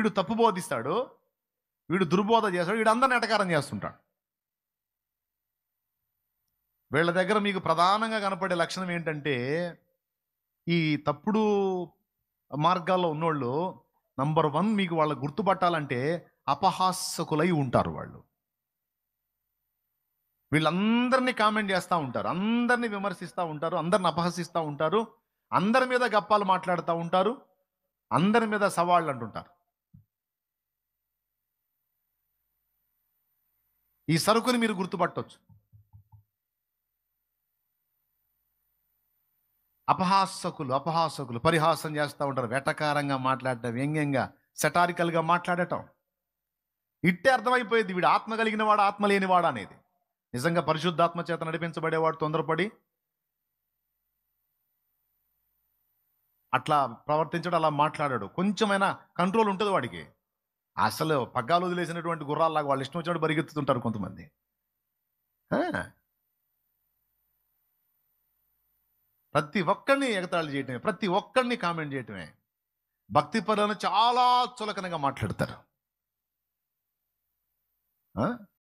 వీడు తప్పు బోధిస్తాడు, వీడు దుర్బోధ చేస్తాడు, వీడు అందరిని ఎటకారం చేస్తుంటాడు. వీళ్ళ దగ్గర మీకు ప్రధానంగా కనపడే లక్షణం ఏంటంటే, ఈ తప్పుడు మార్గాల్లో ఉన్నోళ్ళు నంబర్ 1 మీకు వాళ్ళ గుర్తుపట్టాలంటే అపహాసకులై ఉంటారు వాళ్ళు. వీళ్ళందరినీ కామెంట్ చేస్తూ ఉంటారు, అందరినీ విమర్శిస్తూ ఉంటారు, అందరిని అపహసిస్తూ ఉంటారు, అందరి మీద గప్పాలు మాట్లాడుతూ ఉంటారు, అందరి మీద సవాళ్ళు అంటుంటారు. ఈ సరుకుని మీరు గుర్తుపట్టొచ్చు. అపహాసకులు పరిహాసం చేస్తూ ఉంటారు, వెటకారంగా మాట్లాడటం, వ్యంగ్యంగా సెటారికల్గా మాట్లాడటం. ఇట్టే అర్థమైపోయేది వీడు ఆత్మ కలిగిన వాడు, ఆత్మ లేనివాడు అనేది. నిజంగా పరిశుద్ధాత్మ చేత నడిపించబడేవాడు తొందరపడి అట్లా ప్రవర్తించడం, అలా మాట్లాడాడు. కొంచెమైనా కంట్రోల్ ఉంటుంది వాడికి. అసలు పగ్గాలు వదిలేసినటువంటి గుర్రాల్లాగా వాళ్ళు ఇష్టం వచ్చినట్టు పరిగెత్తుతుంటారు కొంతమంది. ఆ, ప్రతి ఒక్కరిని ఎగతాళి చేయటమే, ప్రతి ఒక్కరిని కామెంట్ చేయటమే. భక్తి పరులను చాలా చులకనగా మాట్లాడతారు.